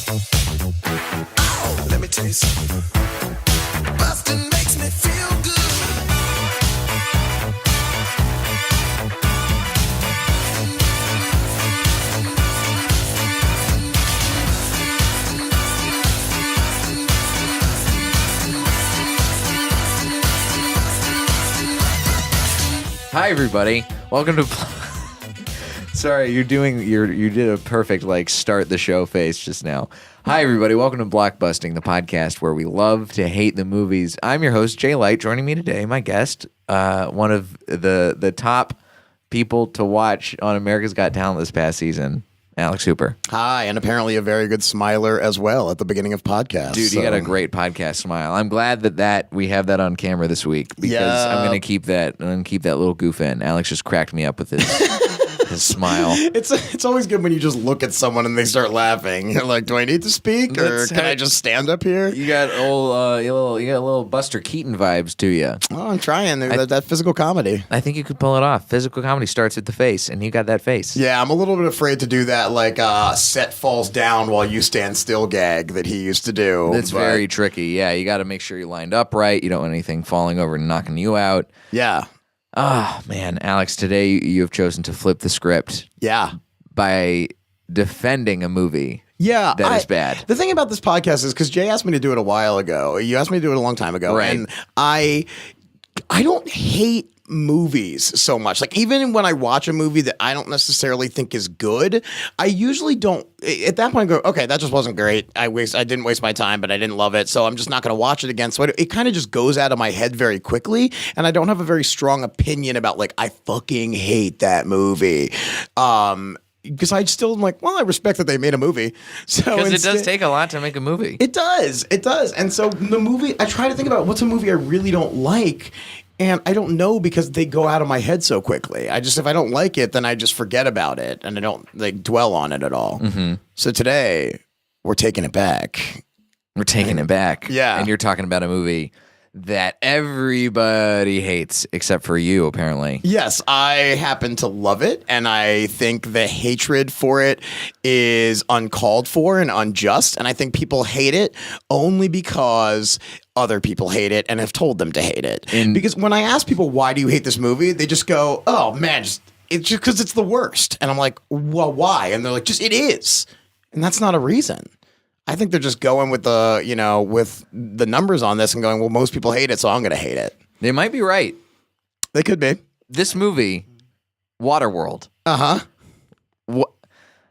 Oh, let me tell you something. Busting makes me feel good. Hi everybody, welcome to. Sorry, you did a perfect start the show face just now. Hi everybody, welcome to Blockbusting, the podcast where we love to hate the movies. I'm your host Jay Light. Joining me today, my guest, one of the top people to watch on America's Got Talent this past season, Alex Hooper. Hi, and apparently a very good smiler as well at the beginning of podcasts. Dude, you got a great podcast smile. I'm glad that we have that on camera this week because I'm gonna keep that little goof in. Alex just cracked me up with his his smile. It's always good when you just look at someone and they start laughing. You're like, do I need to speak or can I just stand up here? You got you got a little Buster Keaton vibes to you. Oh, I'm trying that physical comedy. I think you could pull it off. Physical comedy starts at the face, and you got that face. Yeah, I'm a little bit afraid to do that set falls down while you stand still gag that he used to do. That's very tricky. Yeah, you got to make sure you're lined up right. You don't want anything falling over and knocking you out. Yeah. Oh, man. Alex, today you have chosen to flip the script. Yeah. By defending a movie. Yeah, that is bad. The thing about this podcast is because Jay asked me to do it a while ago. You asked me to do it a long time ago. Right. And I don't hate movies so much. Like, even when I watch a movie that I don't necessarily think is good, I usually don't at that point go, okay, that just wasn't great. I didn't waste my time, but I didn't love it, so I'm just not going to watch it again. So it kind of just goes out of my head very quickly, and I don't have a very strong opinion about I fucking hate that movie. Because I still am like, well, I respect that they made a movie. Because it does take a lot to make a movie. It does. And so the movie, I try to think about what's a movie I really don't like. And I don't know because they go out of my head so quickly. If I don't like it, then I just forget about it and I don't dwell on it at all. Mm-hmm. So today we're taking it back. We're taking it back. Yeah. And you're talking about a movie that everybody hates except for you, apparently. Yes, I happen to love it, and I think the hatred for it is uncalled for and unjust, and I think people hate it only because other people hate it and have told them to hate it. Because when I ask people, why do you hate this movie? They just go, oh, man, it's just because it's the worst. And I'm like, well, why? And they're like, just it is. And that's not a reason. I think they're just going with with the numbers on this and going, well, most people hate it, so I'm going to hate it. They might be right. They could be. This movie, Waterworld. Uh-huh.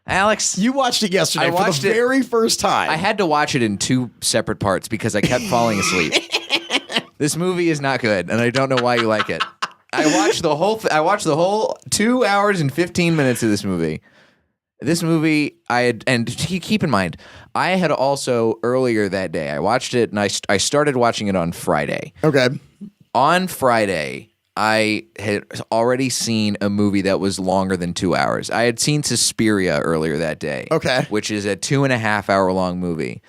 Alex, you watched it yesterday for the very first time. I had to watch it in two separate parts because I kept falling asleep. This movie is not good, and I don't know why you like it. I watched the whole 2 hours and 15 minutes of this movie. This movie, keep in mind, I had also earlier that day, I watched it and I started watching it on Friday. Okay. On Friday, I had already seen a movie that was longer than 2 hours. I had seen Suspiria earlier that day. Okay. Which is a 2.5 hour long movie.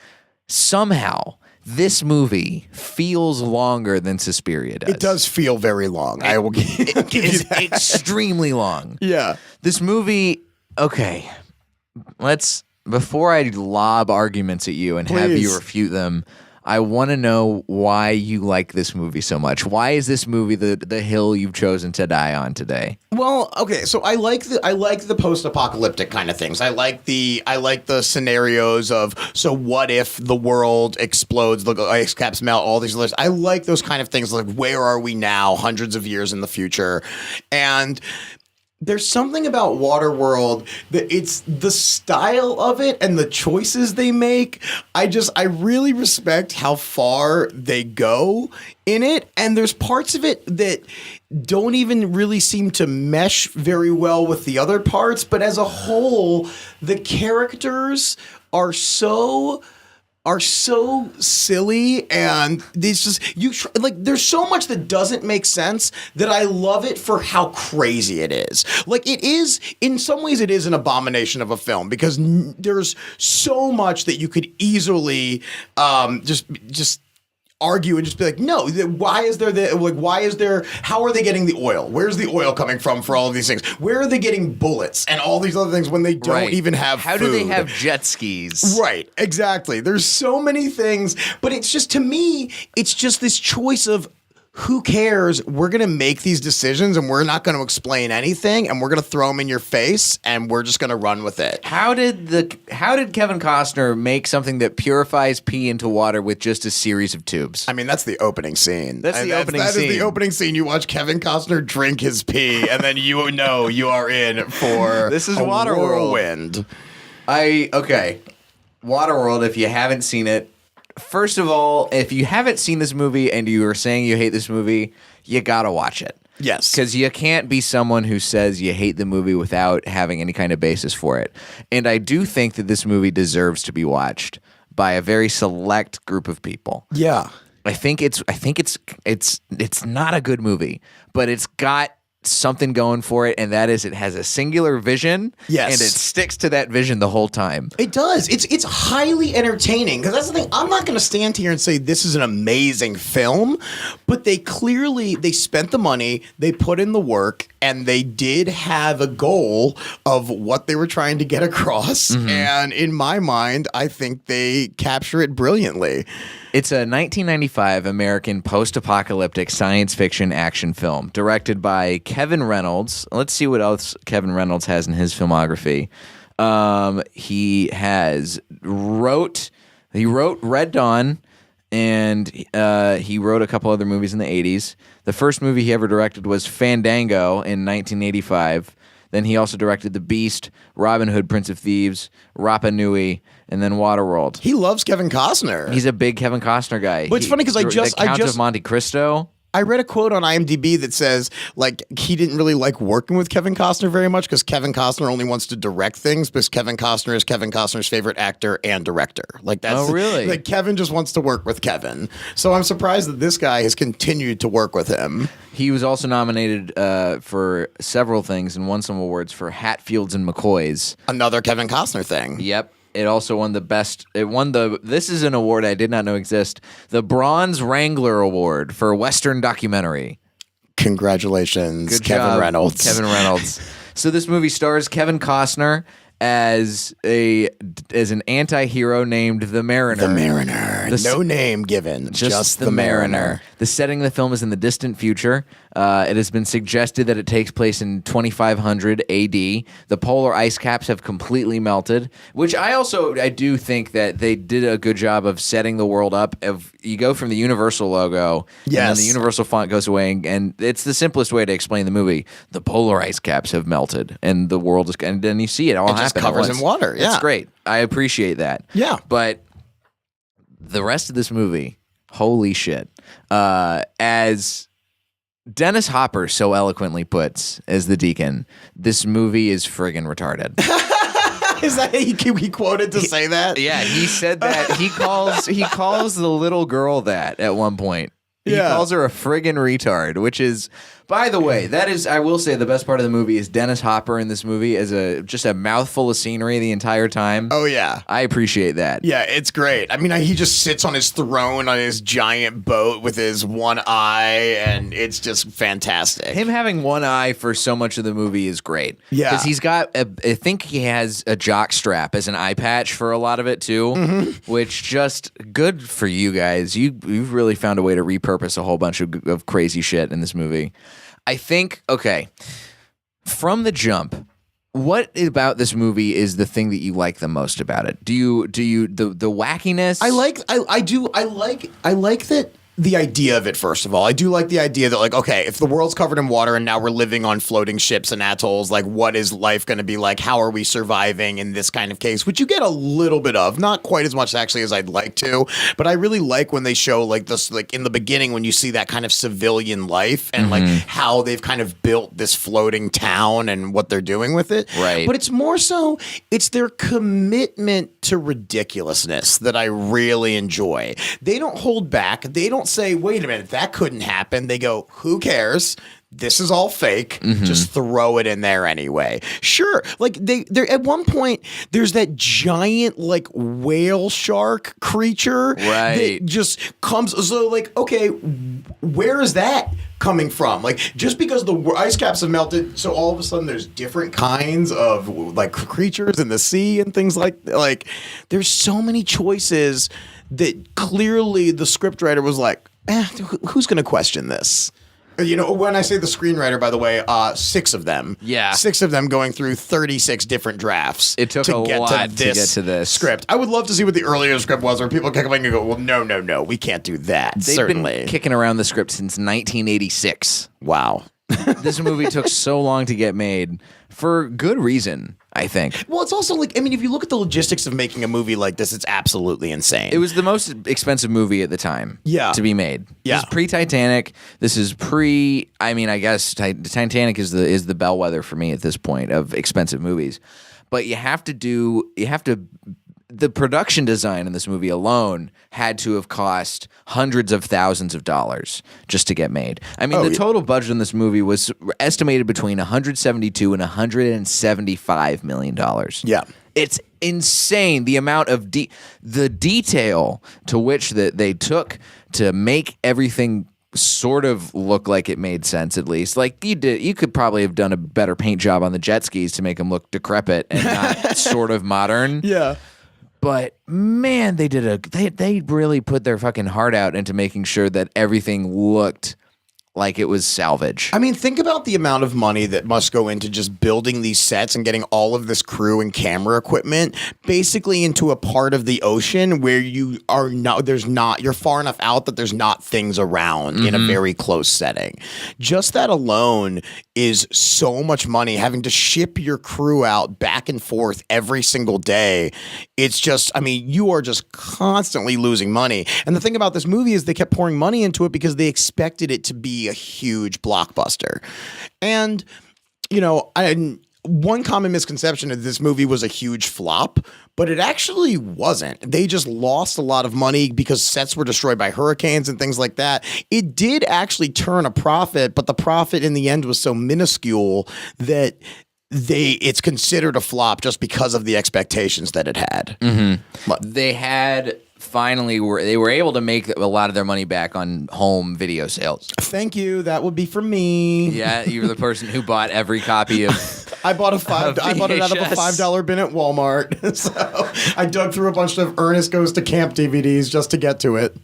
Somehow, this movie feels longer than Suspiria does. It does feel very long. I will give you that. Extremely long. Yeah. This movie, okay, before I lob arguments at you and have you refute them, I want to know why you like this movie so much. Why is this movie the hill you've chosen to die on today? Well, okay, so I like the post-apocalyptic kind of things. I like the scenarios of, so what if the world explodes, the ice caps melt, all these others. I like those kind of things, like where are we now, hundreds of years in the future, and there's something about Waterworld that it's the style of it and the choices they make. I really respect how far they go in it. And there's parts of it that don't even really seem to mesh very well with the other parts. But as a whole, the characters are so silly, and these just there's so much that doesn't make sense that I love it for how crazy it is. Like, it is, in some ways it is an abomination of a film because there's so much that you could easily just argue and just be like, no, why is there how are they getting the oil? Where's the oil coming from for all of these things? Where are they getting bullets and all these other things when they don't even have How food? do they have jet skis? Right, exactly. There's so many things, but it's just, to me, it's just this choice of, who cares? We're going to make these decisions and we're not going to explain anything and we're going to throw them in your face and we're just going to run with it. How did Kevin Costner make something that purifies pee into water with just a series of tubes? I mean, that's the opening scene. That is the opening scene. You watch Kevin Costner drink his pee and then you know you are in for This is a Waterworld. whirlwind. Waterworld, if you haven't seen it, first of all, if you haven't seen this movie and you are saying you hate this movie, you gotta watch it. Yes. Because you can't be someone who says you hate the movie without having any kind of basis for it. And I do think that this movie deserves to be watched by a very select group of people. Yeah. I think it's not a good movie, but it's got something going for it, and that is it has a singular vision. Yes. And it sticks to that vision the whole time. It does. It's highly entertaining, because that's the thing. I'm not going to stand here and say this is an amazing film, but they spent the money, they put in the work, and they did have a goal of what they were trying to get across. Mm-hmm. And in my mind, I think they capture it brilliantly. It's a 1995 American post-apocalyptic science fiction action film directed by Kevin Reynolds. Let's see what else Kevin Reynolds has in his filmography. He wrote Red Dawn, and he wrote a couple other movies in the 80s. The first movie he ever directed was Fandango in 1985. Then he also directed The Beast, Robin Hood, Prince of Thieves, Rapa Nui, and then Waterworld. He loves Kevin Costner. He's a big Kevin Costner guy. But it's funny because The Count of Monte Cristo. I read a quote on IMDb that says, like, he didn't really like working with Kevin Costner very much because Kevin Costner only wants to direct things because Kevin Costner is Kevin Costner's favorite actor and director. Like, that's Oh, really? Like, Kevin just wants to work with Kevin. So I'm surprised that this guy has continued to work with him. He was also nominated for several things and won some awards for Hatfields and McCoys. Another Kevin Costner thing. Yep. It also won this is an award I did not know exist, the Bronze Wrangler Award for Western Documentary. Congratulations, Good Kevin job, Reynolds. Kevin Reynolds. So this movie stars Kevin Costner as an anti-hero named the Mariner. The Mariner. No name given. Just the Mariner. The setting of the film is in the distant future. It has been suggested that it takes place in 2500 AD. The polar ice caps have completely melted, which I do think that they did a good job of setting the world up. You go from the Universal logo, and then the Universal font goes away, and it's the simplest way to explain the movie. The polar ice caps have melted, and the world is, and then you see it all happen. Just covers in water. Yeah. It's great. I appreciate that. Yeah. But the rest of this movie, holy shit. As Dennis Hopper so eloquently puts as the Deacon, this movie is friggin' retarded. Is that he quoted to say that? Yeah, he said that. He calls the little girl that at one point. He calls her a friggin' retard, which is, by the way, that is, I will say, the best part of the movie is Dennis Hopper in this movie as just a mouthful of scenery the entire time. Oh, yeah. I appreciate that. Yeah, it's great. I mean, he just sits on his throne on his giant boat with his one eye, and it's just fantastic. Him having one eye for so much of the movie is great. Yeah. Because he's got, I think he has a jock strap as an eye patch for a lot of it, too, which just good for you guys. You've really found a way to repurpose a whole bunch of crazy shit in this movie. I think, okay, from the jump, what about this movie is the thing that you like the most about it? Do you the wackiness? I like that. The idea of it, first of all, I do like the idea that, like, okay, if the world's covered in water and now we're living on floating ships and atolls, like, what is life going to be like? How are we surviving in this kind of case? Which you get a little bit of, not quite as much actually as I'd like to, but I really like when they show, like, this, like, in the beginning when you see that kind of civilian life and like how they've kind of built this floating town and what they're doing with it. Right. But it's more so, it's their commitment to ridiculousness that I really enjoy. They don't hold back. They don't don't say, wait a minute, that couldn't happen. They go, who cares? This is all fake. Just throw it in there anyway. Sure. Like they're at one point, there's that giant like whale shark creature that just comes. So like, okay, where is that coming from? Like just because the ice caps have melted, so all of a sudden there's different kinds of like creatures in the sea and things like there's so many choices that clearly the scriptwriter was like, who's going to question this? You know, when I say the screenwriter, by the way, 6 of them. Yeah. 6 of them going through 36 different drafts. It took a lot to get to this script. I would love to see what the earlier script was, where people kept going and go, well, no, we can't do that. They've been kicking around the script since 1986. Wow. This movie took so long to get made for good reason, I think. Well, it's also like, I mean, if you look at the logistics of making a movie like this, it's absolutely insane. It was the most expensive movie at the time to be made. Yeah. This is pre-Titanic. This is I guess Titanic is the bellwether for me at this point of expensive movies. But the production design in this movie alone had to have cost hundreds of thousands of dollars just to get made. I mean, the total budget in this movie was estimated between $172 and $175 million. Yeah. It's insane the amount of the detail to which that they took to make everything sort of look like it made sense, at least. Like you could probably have done a better paint job on the jet skis to make them look decrepit and not sort of modern. Yeah. But man, they really put their fucking heart out into making sure that everything looked like it was salvage. I mean, think about the amount of money that must go into just building these sets and getting all of this crew and camera equipment basically into a part of the ocean where you're far enough out that there's not things around in a very close setting. Just that alone is so much money, having to ship your crew out back and forth every single day. It's just, I mean, you are just constantly losing money. And the thing about this movie is they kept pouring money into it because they expected it to be a huge blockbuster. And, you know, one common misconception is this movie was a huge flop, but it actually wasn't. They just lost a lot of money because sets were destroyed by hurricanes and things like that. It did actually turn a profit, but the profit in the end was so minuscule that it's considered a flop just because of the expectations that it had. They had finally they were able to make a lot of their money back on home video sales. Thank you. That would be for me. Yeah, you were the person who bought every copy of. I bought it out of a $5 bin at Walmart. So I dug through a bunch of Ernest Goes to Camp DVDs just to get to it.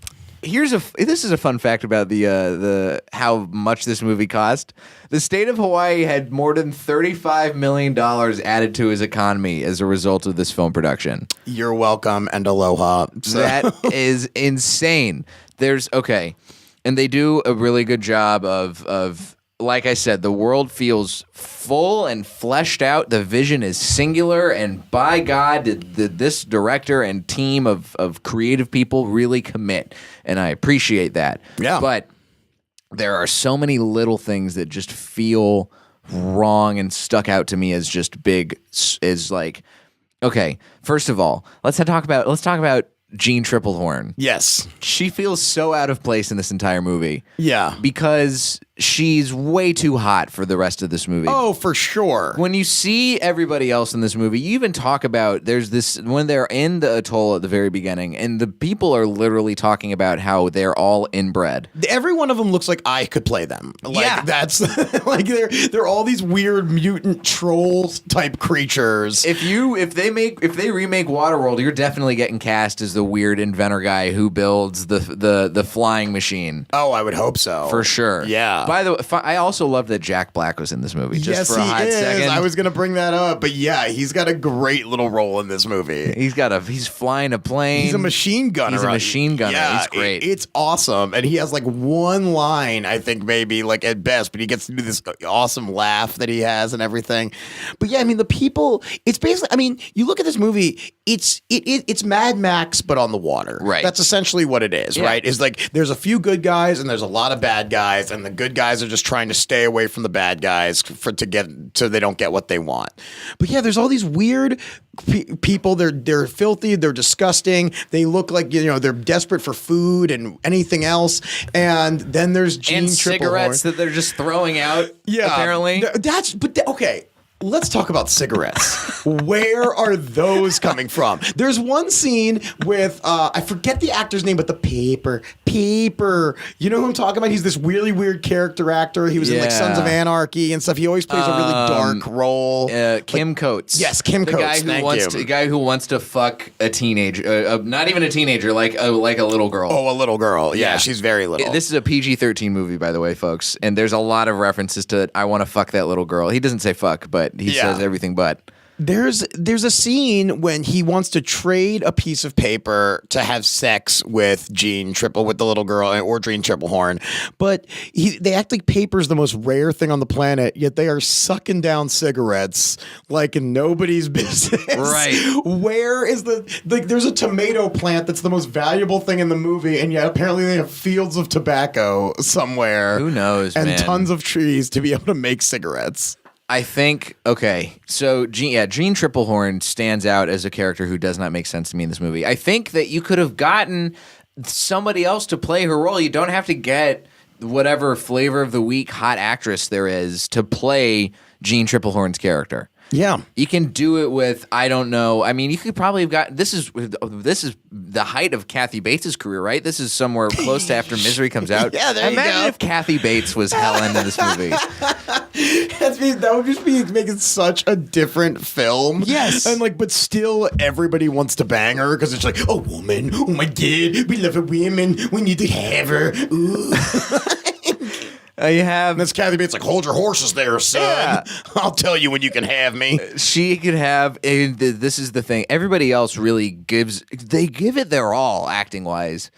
This is a fun fact about the how much this movie cost. The state of Hawaii had more than $35 million added to his economy as a result of this film production. You're welcome and aloha. So. That is insane. And they do a really good job of like I said, the world feels full and fleshed out. The vision is singular, and by God, did this director and team of creative people really commit, and I appreciate that. Yeah. But there are so many little things that just feel wrong and stuck out to me as just okay, first of all, let's talk about Jean Triplehorn. Yes. She feels so out of place in this entire movie. Yeah. Because she's way too hot for the rest of this movie. Oh, for sure. When you see everybody else in this movie, you even talk about when they're in the atoll at the very beginning, and the people are literally talking about how they're all inbred. Every one of them looks like I could play them. That's like they're all these weird mutant trolls type creatures. If they remake Waterworld, you're definitely getting cast as the weird inventor guy who builds the flying machine. Oh, I would hope so. For sure. Yeah. By the way, I also love that Jack Black was in this movie. Just for a hot second. I was going to bring that up, but yeah, he's got a great little role in this movie. He's flying a plane. He's a machine gunner. Yeah, he's great. It's awesome. And he has like one line, I think maybe like at best, but he gets to do this awesome laugh that he has and everything. But yeah, I mean, the people, it's basically, I mean, you look at this movie, it's Mad Max, but on the water. Right. That's essentially what it is, right? Is like there's a few good guys and there's a lot of bad guys, and the good good guys are just trying to stay away from the bad guys so they don't get what they want. But yeah, there's all these weird people. They're filthy. They're disgusting. They look like they're desperate for food and anything else. And then there's Gene Triplehorn. Cigarettes that they're just throwing out. Yeah, apparently. Okay. Let's talk about cigarettes. Where are those coming from? There's one scene with, I forget the actor's name, but the Paper. You know who I'm talking about? He's this really weird character actor. He was in like Sons of Anarchy and stuff. He always plays a really dark role. Kim Coates. Yes, Kim Coates. The guy who wants to fuck a teenager. Not even a teenager, like a little girl. Oh, a little girl. Yeah, she's very little. This is a PG-13 movie, by the way, folks. And there's a lot of references to I want to fuck that little girl. He doesn't say fuck, but he says everything but. There's a scene when he wants to trade a piece of paper to have sex with with the little girl, or Gene Triplehorn, but they act like paper's the most rare thing on the planet, yet they are sucking down cigarettes like nobody's business. Right. Where is there's a tomato plant that's the most valuable thing in the movie, and yet apparently they have fields of tobacco somewhere. Who knows, and man? Tons of trees to be able to make cigarettes. I think, okay, so Gene Triplehorn stands out as a character who does not make sense to me in this movie. I think that you could have gotten somebody else to play her role. You don't have to get whatever flavor of the week hot actress there is to play Gene Triplehorn's character. Yeah. You can do it with, I don't know. I mean, you could probably have got, this is the height of Kathy Bates' career, right? This is somewhere close to after Misery comes out. Yeah, there you go. Imagine if Kathy Bates was Helen in this movie. That would just be making such a different film. Yes. And but still everybody wants to bang her because it's like, oh, woman, oh my God, we love a woman, we need to have her. Ooh. And that's Kathy Bates like, hold your horses there, son. Yeah. I'll tell you when you can have me. She could have, this is the thing, everybody else really give it their all acting-wise.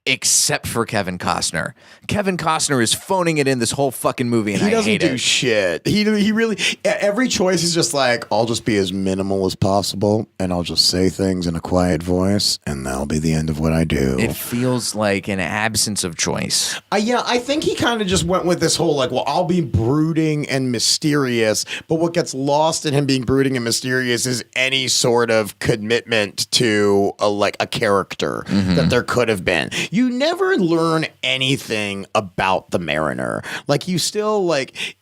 Except for Kevin Costner. Kevin Costner is phoning it in this whole fucking movie, and I hate it. He doesn't do shit. He really, every choice is just like, I'll just be as minimal as possible, and I'll just say things in a quiet voice, and that'll be the end of what I do. It feels like an absence of choice. I think he kind of just went with this whole well, I'll be brooding and mysterious, but what gets lost in him being brooding and mysterious is any sort of commitment to a character that there could have been. You never learn anything about the Mariner. You still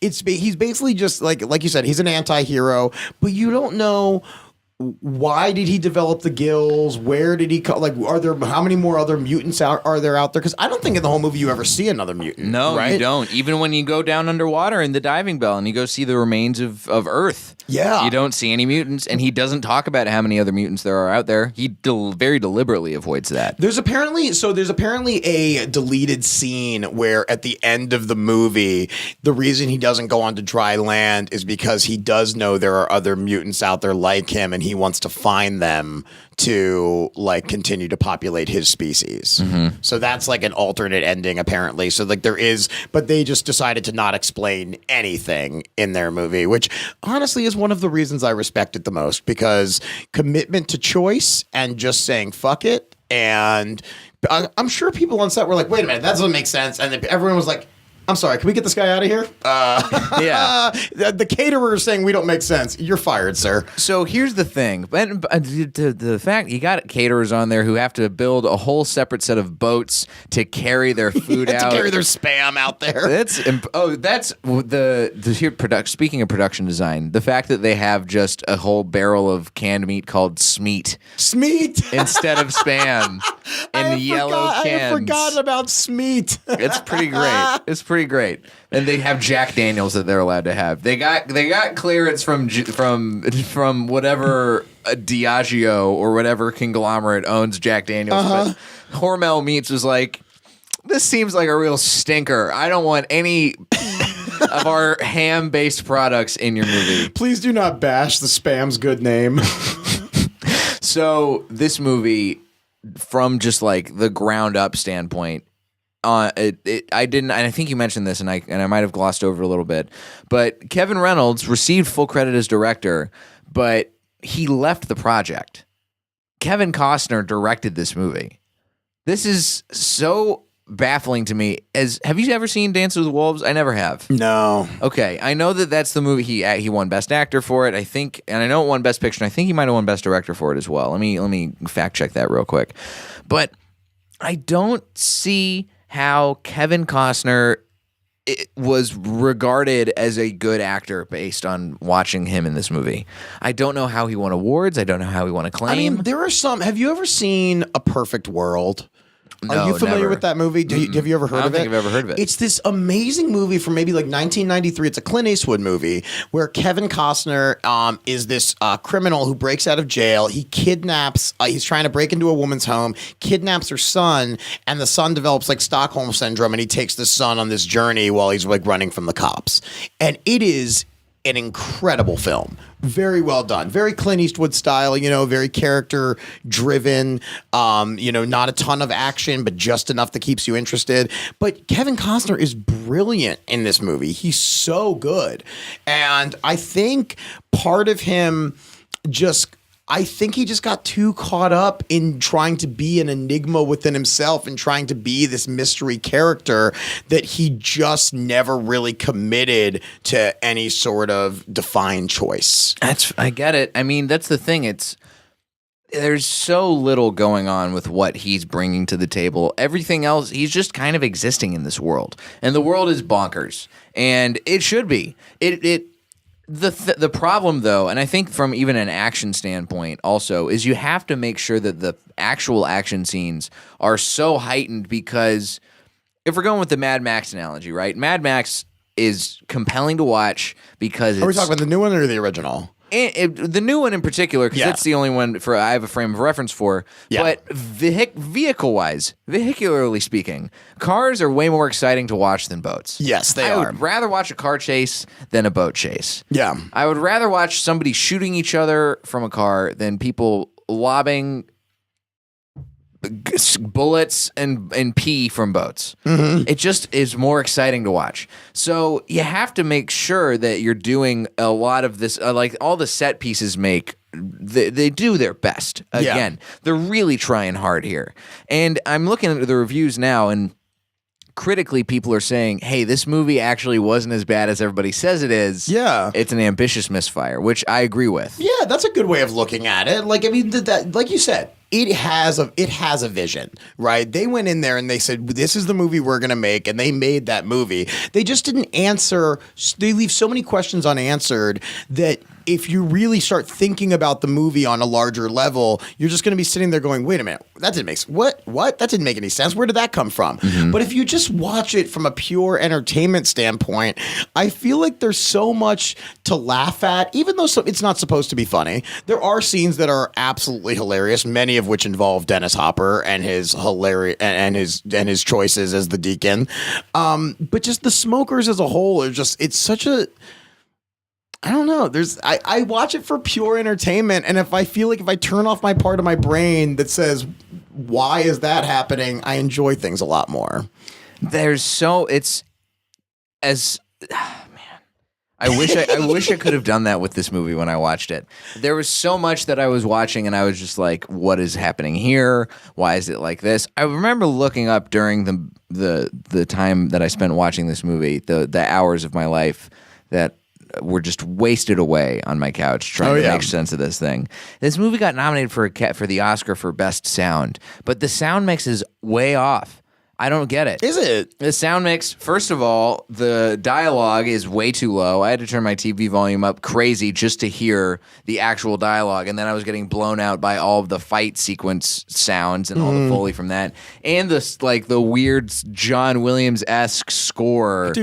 he's basically just like you said, he's an anti-hero, but you don't know why did he develop the gills? Where did he how many more other mutants are there out there? Because I don't think in the whole movie you ever see another mutant. No, right? You don't. Even when you go down underwater in the diving bell and you go see the remains of Earth. Yeah. You don't see any mutants, and he doesn't talk about how many other mutants there are out there. He very deliberately avoids that. There's apparently a deleted scene where at the end of the movie, the reason he doesn't go onto dry land is because he does know there are other mutants out there like him, and he wants to find them to continue to populate his species. Mm-hmm. So that's an alternate ending apparently. So there is, but they just decided to not explain anything in their movie, which honestly is one of the reasons I respect it the most, because commitment to choice and just saying fuck it. And I'm sure people on set were like, wait a minute, that doesn't make sense. And then everyone was like, I'm sorry, can we get this guy out of here? Yeah. The caterer is saying we don't make sense. You're fired, sir. So here's the thing. The fact you got caterers on there who have to build a whole separate set of boats to carry their food out. To carry their spam out there. Speaking of production design, the fact that they have just a whole barrel of canned meat called Smeat. Smeat! Instead of Spam. In yellow cans. I have forgotten about Smeat. It's pretty great. It's pretty great. And they have Jack Daniels that they're allowed to have. They got clearance from whatever Diageo or whatever conglomerate owns Jack Daniels. But Hormel Meats was like, this seems like a real stinker. I don't want any of our ham-based products in your movie. Please do not bash the Spam's good name. So this movie, from just the ground up standpoint, I didn't, and I think you mentioned this, and I might have glossed over a little bit, but Kevin Reynolds received full credit as director, but he left the project. Kevin Costner directed this movie. This is so baffling to me is, have you ever seen Dance with Wolves? I never have. No. Okay, I know that that's the movie he won Best Actor for it, I think, and I know it won Best Picture, and I think he might have won Best Director for it as well. Let me fact check that real quick. But I don't see how Kevin Costner was regarded as a good actor based on watching him in this movie. I don't know how he won awards. I don't know how he won acclaim. I mean, there are some. Have you ever seen A Perfect World? No, Are you familiar never. with that movie? Have you ever heard of it? I don't think I've ever heard of it. It's this amazing movie from maybe like 1993. It's a Clint Eastwood movie where Kevin Costner is this criminal who breaks out of jail. He kidnaps, he's trying to break into a woman's home, kidnaps her son, and the son develops like Stockholm syndrome, and he takes the son on this journey while he's like running from the cops. And it is an incredible film. Very well done. Very Clint Eastwood style, very character driven, not a ton of action, but just enough that keeps you interested. But Kevin Costner is brilliant in this movie. He's so good. And I think part of him I think he just got too caught up in trying to be an enigma within himself and trying to be this mystery character that he just never really committed to any sort of defined choice. I get it. I mean, that's the thing. There's so little going on with what he's bringing to the table. Everything else, he's just kind of existing in this world. And the world is bonkers. And it should be. The problem, though, and I think from even an action standpoint also, is you have to make sure that the actual action scenes are so heightened, because if we're going with the Mad Max analogy, right? Mad Max is compelling to watch because Are we talking about the new one or the original? The new one in particular, because that's the only one I have a frame of reference for. Yeah. But vehicle-wise, vehicularly speaking, cars are way more exciting to watch than boats. Yes, they I are. would rather watch a car chase than a boat chase. Yeah. I would rather watch somebody shooting each other from a car than people lobbing bullets and pee from boats. Mm-hmm. It just is more exciting to watch. So you have to make sure that you're doing a lot of this, like all the set pieces they do their best. Again, they're really trying hard here. And I'm looking at the reviews now, and critically, people are saying, hey, this movie actually wasn't as bad as everybody says it is. Yeah. It's an ambitious misfire, which I agree with. Yeah, that's a good way of looking at it. Like, I mean, like you said, it has a vision, right? They went in there and they said, this is the movie we're going to make, and they made that movie. They just didn't answer. They leave so many questions unanswered that if you really start thinking about the movie on a larger level, you're just going to be sitting there going, wait a minute, that didn't make what? That didn't make any sense. Where did that come from? Mm-hmm. But if you just watch it from a pure entertainment standpoint, I feel like there's so much to laugh at, even though it's not supposed to be funny. There are scenes that are absolutely hilarious, many of which involve Dennis Hopper and his hilarious and his choices as the deacon. But just the Smokers as a whole are just, it's such a, I don't know. I watch it for pure entertainment, and if I feel like if I turn off my part of my brain that says, why is that happening, I enjoy things a lot more. I wish I could have done that with this movie when I watched it. There was so much that I was watching, and I was just like, what is happening here? Why is it like this? I remember looking up during the time that I spent watching this movie, the hours of my life that were just wasted away on my couch trying to make sense of this thing. This movie got nominated for the Oscar for Best Sound, but the sound mix is way off. I don't get it. Is it? The sound mix, first of all, the dialogue is way too low. I had to turn my TV volume up crazy just to hear the actual dialogue, and then I was getting blown out by all of the fight sequence sounds and all the Foley from that, and the weird John Williams-esque score.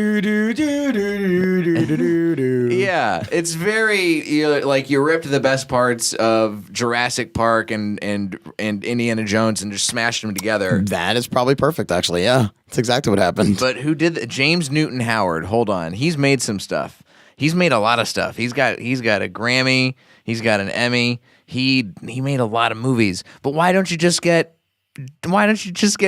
Yeah, it's very you ripped the best parts of Jurassic Park and Indiana Jones and just smashed them together. That is probably perfect, actually. Yeah, that's exactly what happened. But who did that? James Newton Howard. Hold on, he's made some stuff. He's made a lot of stuff. He's got a Grammy. He's got an Emmy. He made a lot of movies. But why don't you just get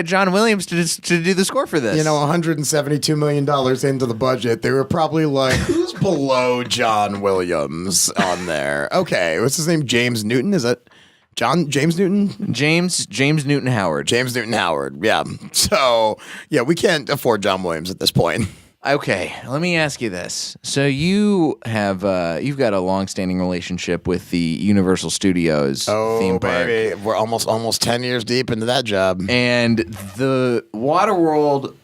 John Williams to do the score for this? $172 million into the budget. They were probably like, who's below John Williams on there? Okay, what's his name? James Newton? Is it? James Newton. James Newton Howard. James Newton Howard. Yeah. So yeah, we can't afford John Williams at this point. Okay, let me ask you this. So you have you've got a long-standing relationship with the Universal Studios theme park. Baby, we're almost 10 years deep into that job. And the Waterworld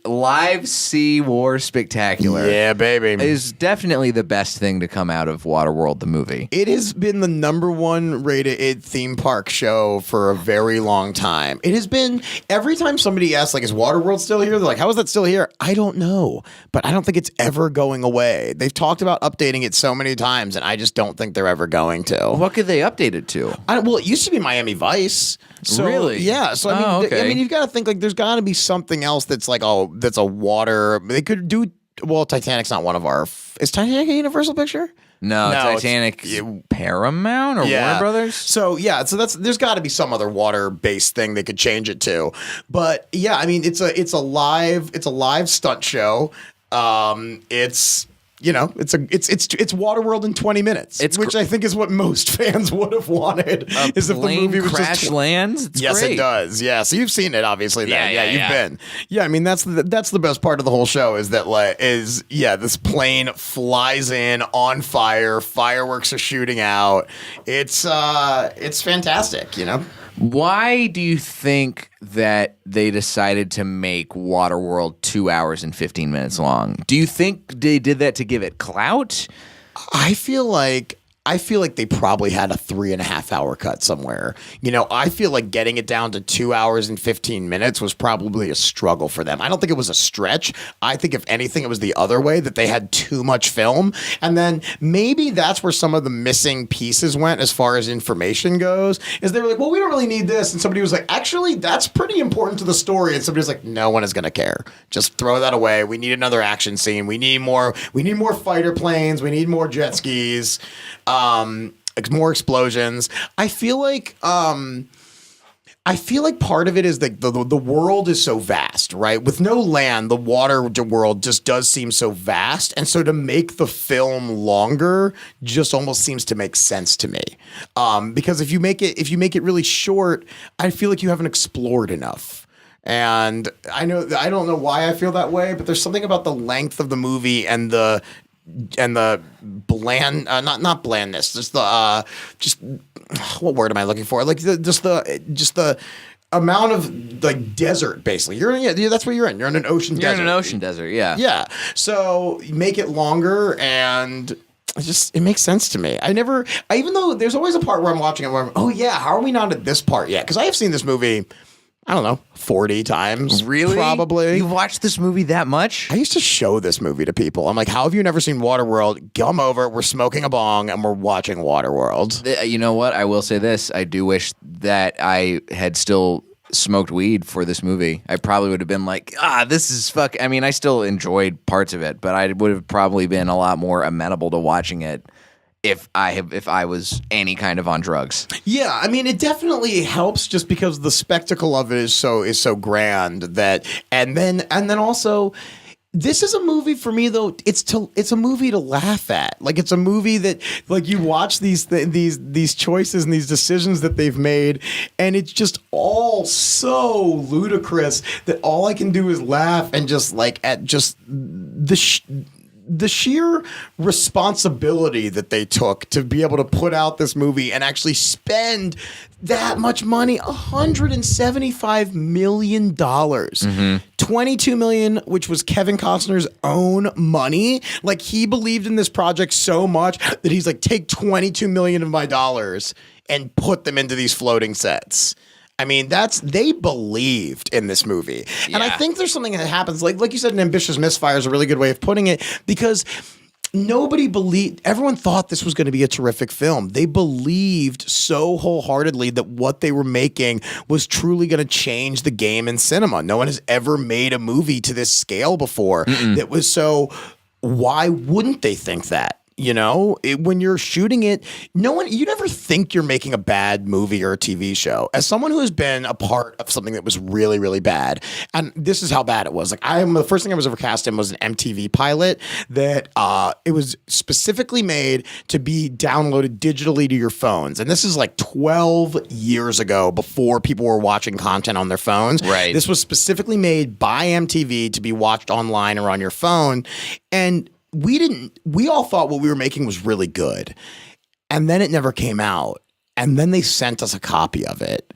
Live Sea War Spectacular. Yeah, baby. Is definitely the best thing to come out of Waterworld, the movie. It has been the #1 rated theme park show for a very long time. It has been, every time somebody asks, like, is Waterworld still here? They're like, how is that still here? I don't know, but I don't think it's ever going away. They've talked about updating it so many times, and I just don't think they're ever going to. What could they update it to? Well, it used to be Miami Vice. So, really? Yeah. So I mean, you've got to think, like, there's got to be something else that's like, oh, that's a water. They could do. Well, Titanic's not one of our. Is Titanic a Universal picture? No, Titanic, Paramount or Warner Brothers. So yeah, so there's got to be some other water-based thing they could change it to. But yeah, I mean, it's a live stunt show. It's Waterworld in 20 minutes, which I think is what most fans would have wanted. Is if the movie was crash lands? It's yes, great. It does. Yeah, so you've seen it, obviously. Then. Yeah, You've been. Yeah, I mean that's the best part of the whole show is that this plane flies in on fire, fireworks are shooting out. It's fantastic, you know. Why do you think that they decided to make Waterworld 2 hours and 15 minutes long? Do you think they did that to give it clout? I feel like they probably had a 3.5 hour cut somewhere. You know, I feel like getting it down to 2 hours and 15 minutes was probably a struggle for them. I don't think it was a stretch. I think if anything, it was the other way, that they had too much film. And then maybe that's where some of the missing pieces went as far as information goes, is they were like, well, we don't really need this. And somebody was like, actually, that's pretty important to the story. And somebody was like, no one is going to care. Just throw that away. We need another action scene. We need more fighter planes. We need more jet skis. More explosions. I feel like part of it is that the world is so vast, right? With no land, the water world just does seem so vast, and so to make the film longer just almost seems to make sense to me. Because if you make it really short, I feel like you haven't explored enough. And I don't know why I feel that way, but there's something about the length of the movie and the bland, not blandness, just what word am I looking for? Like the amount of like desert, basically. That's what you're in. You're in an ocean desert. You're in an ocean desert, yeah. Yeah. So make it longer, and it makes sense to me. Even though there's always a part where I'm watching it where how are we not at this part yet? Because I have seen this movie, I don't know, 40 times. Really? Probably. You watched this movie that much? I used to show this movie to people. I'm like, how have you never seen Waterworld? Come over. We're smoking a bong and we're watching Waterworld. You know what? I will say this. I do wish that I had still smoked weed for this movie. I probably would have been like, this is fuck. I mean, I still enjoyed parts of it, but I would have probably been a lot more amenable to watching it if I was any kind of on drugs. Yeah, I mean, it definitely helps just because the spectacle of it is so grand that, and then also, this is a movie for me though. It's a movie to laugh at. Like, it's a movie that, like, you watch these choices and these decisions that they've made, and it's just all so ludicrous that all I can do is laugh and just like at just the sheer responsibility that they took to be able to put out this movie and actually spend that much money, $175 million. Mm-hmm. $22 million, which was Kevin Costner's own money. Like, he believed in this project so much that he's like, take $22 million of my dollars and put them into these floating sets. I mean, they believed in this movie. Yeah. And I think there's something that happens, like you said, an ambitious misfire is a really good way of putting it, because everyone thought this was going to be a terrific film. They believed so wholeheartedly that what they were making was truly going to change the game in cinema. No one has ever made a movie to this scale before. That was so, why wouldn't they think that? when you're shooting it, you never think you're making a bad movie or a TV show. As someone who has been a part of something that was really, really bad, and this is how bad it was. Like the first thing I was ever cast in was an MTV pilot that it was specifically made to be downloaded digitally to your phones. And this is like 12 years ago, before people were watching content on their phones. Right. This was specifically made by MTV to be watched online or on your phone. And we all thought what we were making was really good. And then it never came out. And then they sent us a copy of it.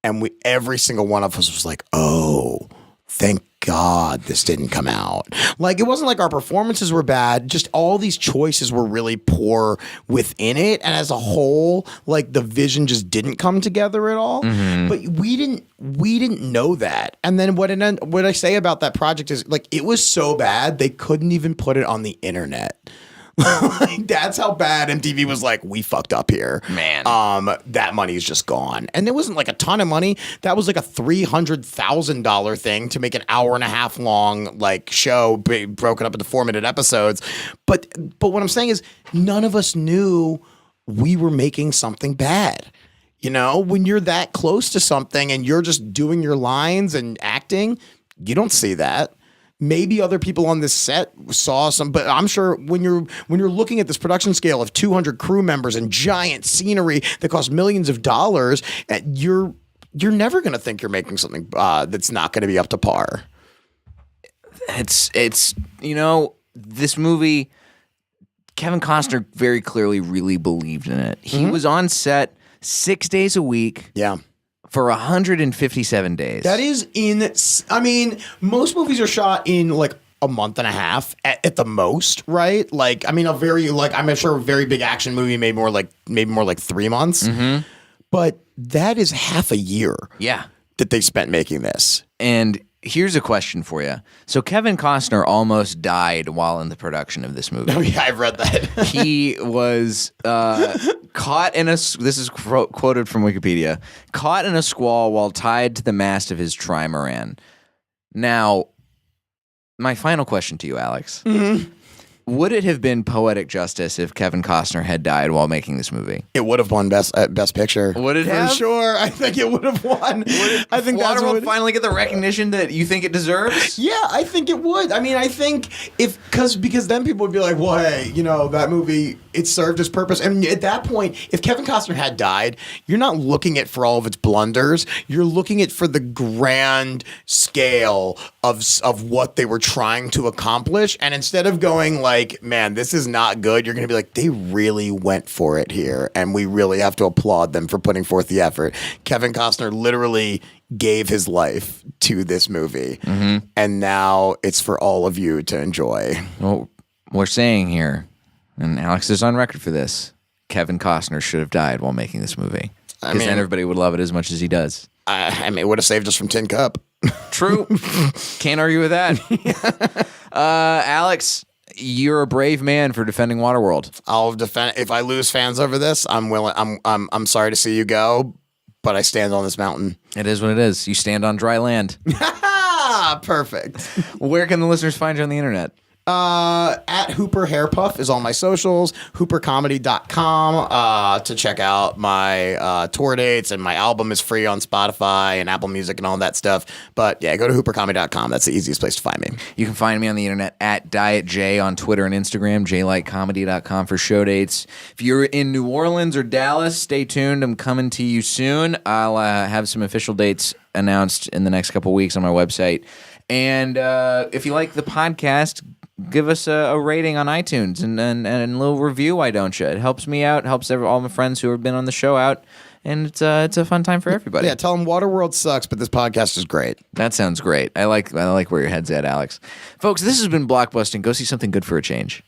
And every single one of us was like, oh, thank God this didn't come out. Like, it wasn't like our performances were bad. Just all these choices were really poor within it. And as a whole, like, the vision just didn't come together at all. Mm-hmm. But we didn't know that. And then what I say about that project is, like, it was so bad they couldn't even put it on the internet. Like, that's how bad MTV was like, we fucked up here. Man. That money is just gone. And it wasn't like a ton of money. That was like a $300,000 thing to make an hour and a half long like show broken up into 4-minute episodes. But what I'm saying is, none of us knew we were making something bad. When you're that close to something and you're just doing your lines and acting, you don't see that. Maybe other people on this set saw some, but I'm sure when you're looking at this production scale of 200 crew members and giant scenery that costs millions of dollars, you're never going to think you're making something that's not going to be up to par. It's this movie, Kevin Costner very clearly really believed in it. He was on set 6 days a week. Yeah. For 157 days. That is I mean, most movies are shot in like a month and a half at the most, right? Like, I mean, I'm sure a very big action movie maybe more like 3 months. Mm-hmm. But that is half a year. Yeah. That they spent making this. And here's a question for you. So Kevin Costner almost died while in the production of this movie. Oh yeah, I've read that. He was caught in this is quoted from Wikipedia, caught in a squall while tied to the mast of his trimaran. Now, my final question to you, Alex. Mm-hmm. Would it have been poetic justice if Kevin Costner had died while making this movie? It would have won best picture. Would it have? For sure. I think it would have won. I think that's Waterworld finally get the recognition that you think it deserves? Yeah, I think it would. I mean, I think because then people would be like, well, hey, that movie, it served its purpose. And at that point, if Kevin Costner had died, you're not looking at for all of its blunders. You're looking at for the grand scale of what they were trying to accomplish. And instead of going like, man, this is not good, you're going to be like, they really went for it here. And we really have to applaud them for putting forth the effort. Kevin Costner literally gave his life to this movie. Mm-hmm. And now it's for all of you to enjoy. Well, we're saying here, and Alex is on record for this, Kevin Costner should have died while making this movie. Because then everybody would love it as much as he does. I mean, it would have saved us from Tin Cup. True. Can't argue with that. Alex, you're a brave man for defending Waterworld. I'll defend. If I lose fans over this, I'm willing. I'm sorry to see you go, but I stand on this mountain. It is what it is. You stand on dry land. Perfect. Where can the listeners find you on the internet? At Hooper Hairpuff is on my socials, hoopercomedy.com to check out my tour dates, and my album is free on Spotify and Apple Music and all that stuff. But yeah, go to hoopercomedy.com. That's the easiest place to find me. You can find me on the internet at Diet J on Twitter and Instagram, jlightcomedy.com for show dates. If you're in New Orleans or Dallas, stay tuned. I'm coming to you soon. I'll have some official dates announced in the next couple weeks on my website. And if you like the podcast, give us a rating on iTunes and a little review, why don't you? It helps me out, helps all my friends who have been on the show out, and it's a fun time for everybody. Yeah, tell them Waterworld sucks, but this podcast is great. That sounds great. I like where your head's at, Alex. Folks, this has been Blockbusting. Go see something good for a change.